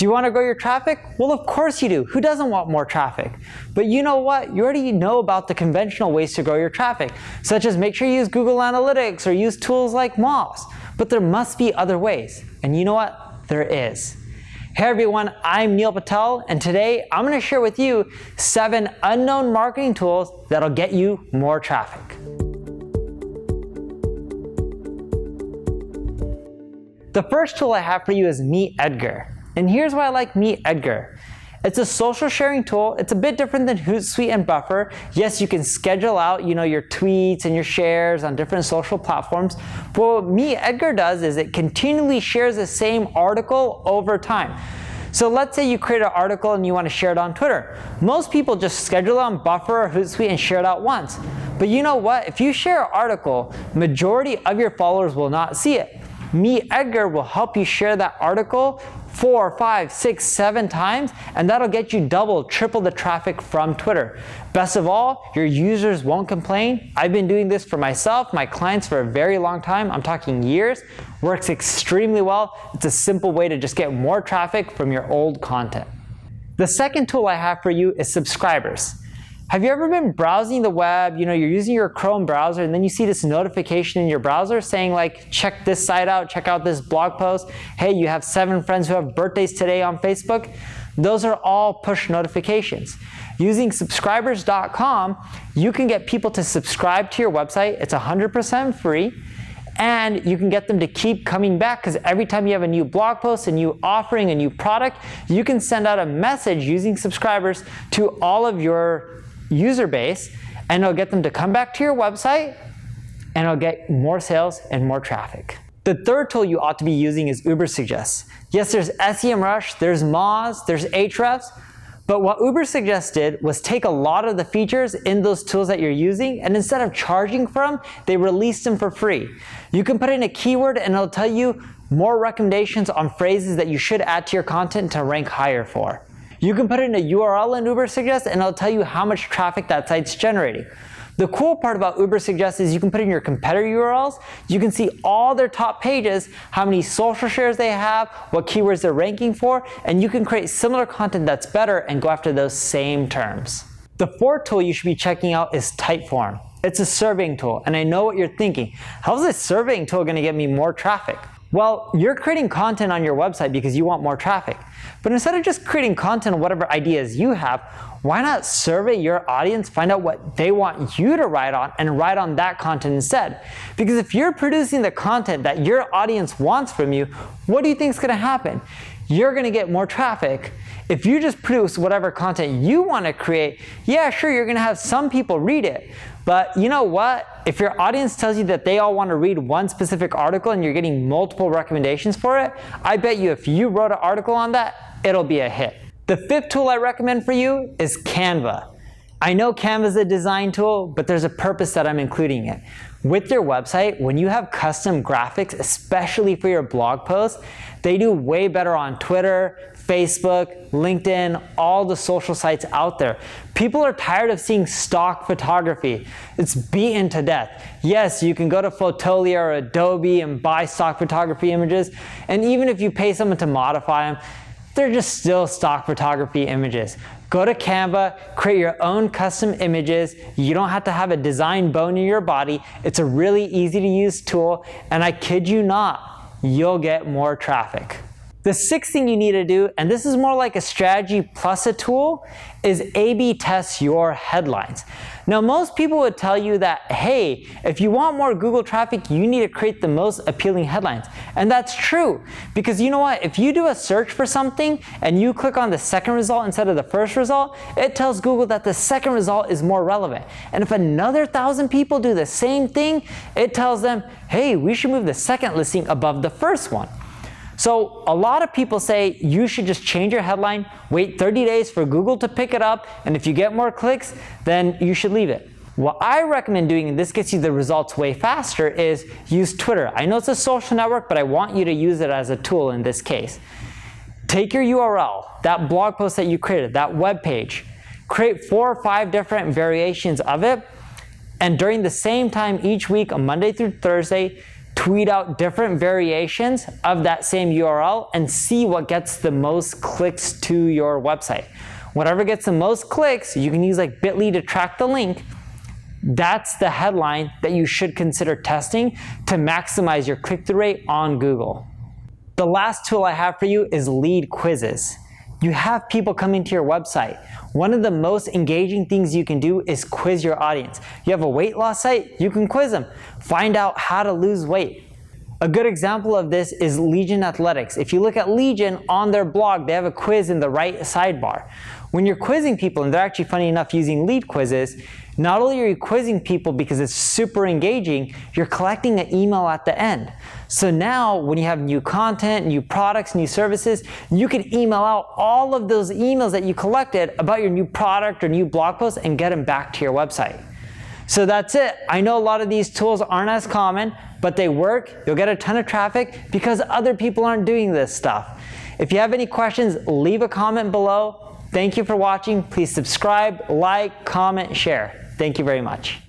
Do you want to grow your traffic? Well, of course you do. Who doesn't want more traffic? But you know what? You already know about the conventional ways to grow your traffic, such as make sure you use Google Analytics or use tools like Moz. But there must be other ways. And you know what? There is. Hey everyone, I'm Neil Patel, and today I'm going to share with you 7 unknown marketing tools that'll get you more traffic. The first tool I have for you is MeetEdgar. And here's why I like MeetEdgar. It's a social sharing tool. It's a bit different than Hootsuite and Buffer. Yes, you can schedule out, your tweets and your shares on different social platforms. But what MeetEdgar does is it continually shares the same article over time. So let's say you create an article and you want to share it on Twitter. Most people just schedule it on Buffer or Hootsuite and share it out once. But you know what? If you share an article, majority of your followers will not see it. MeetEdgar will help you share that article 4, 5, 6, 7 times, and that'll get you double, triple the traffic from Twitter. Best of all, your users won't complain. I've been doing this for myself, my clients for a very long time. I'm talking years. Works extremely well. It's a simple way to just get more traffic from your old content. The second tool I have for you is subscribers. Have you ever been browsing the web, you're using your Chrome browser, and then you see this notification in your browser saying like, check this site out, check out this blog post. Hey, you have 7 friends who have birthdays today on Facebook. Those are all push notifications. Using subscribers.com, you can get people to subscribe to your website. It's 100% free. And you can get them to keep coming back because every time you have a new blog post, a new offering, a new product, you can send out a message using subscribers to all of your user base, and it'll get them to come back to your website, and it'll get more sales and more traffic. The third tool you ought to be using is Ubersuggest. Yes, there's SEMrush, there's Moz, there's Ahrefs, but what Ubersuggest did was take a lot of the features in those tools that you're using, and instead of charging for them, they released them for free. You can put in a keyword, and it'll tell you more recommendations on phrases that you should add to your content to rank higher for. You can put in a URL in Ubersuggest and it'll tell you how much traffic that site's generating. The cool part about Ubersuggest is you can put in your competitor URLs, you can see all their top pages, how many social shares they have, what keywords they're ranking for, and you can create similar content that's better and go after those same terms. The fourth tool you should be checking out is Typeform. It's a surveying tool, and I know what you're thinking. How's this surveying tool going to get me more traffic? Well, you're creating content on your website because you want more traffic. But instead of just creating content on whatever ideas you have, why not survey your audience, find out what they want you to write on, and write on that content instead? Because if you're producing the content that your audience wants from you, what do you think is going to happen? You're going to get more traffic. If you just produce whatever content you want to create, yeah, sure, you're going to have some people read it. But you know what? If your audience tells you that they all want to read one specific article and you're getting multiple recommendations for it, I bet you if you wrote an article on that, it'll be a hit. The fifth tool I recommend for you is Canva. I know Canva is a design tool, but there's a purpose that I'm including it. With your website, when you have custom graphics, especially for your blog posts, they do way better on Twitter, Facebook, LinkedIn, all the social sites out there. People are tired of seeing stock photography. It's beaten to death. Yes, you can go to Fotolia or Adobe and buy stock photography images, and even if you pay someone to modify them, they're just still stock photography images. Go to Canva, create your own custom images. You don't have to have a design bone in your body. It's a really easy to use tool, and I kid you not, you'll get more traffic. The sixth thing you need to do, and this is more like a strategy plus a tool, is A/B test your headlines. Now, most people would tell you that, hey, if you want more Google traffic, you need to create the most appealing headlines. And that's true, because you know what? If you do a search for something and you click on the second result instead of the first result, it tells Google that the second result is more relevant. And if another 1,000 people do the same thing, it tells them, hey, we should move the second listing above the first one. So a lot of people say you should just change your headline, wait 30 days for Google to pick it up, and if you get more clicks, then you should leave it. What I recommend doing, and this gets you the results way faster, is use Twitter. I know it's a social network, but I want you to use it as a tool in this case. Take your URL, that blog post that you created, that web page, create 4 or 5 different variations of it, and during the same time each week, on Monday through Thursday, tweet out different variations of that same URL and see what gets the most clicks to your website. Whatever gets the most clicks, you can use like bit.ly to track the link. That's the headline that you should consider testing to maximize your click-through rate on Google. The last tool I have for you is lead quizzes. You have people coming to your website. One of the most engaging things you can do is quiz your audience. You have a weight loss site, you can quiz them. Find out how to lose weight. A good example of this is Legion Athletics. If you look at Legion on their blog, they have a quiz in the right sidebar. When you're quizzing people, and they're actually funny enough using lead quizzes, not only are you quizzing people because it's super engaging, you're collecting an email at the end. So now when you have new content, new products, new services, you can email out all of those emails that you collected about your new product or new blog post and get them back to your website. So that's it. I know a lot of these tools aren't as common, but they work. You'll get a ton of traffic because other people aren't doing this stuff. If you have any questions, leave a comment below. Thank you for watching. Please subscribe, like, comment, share. Thank you very much.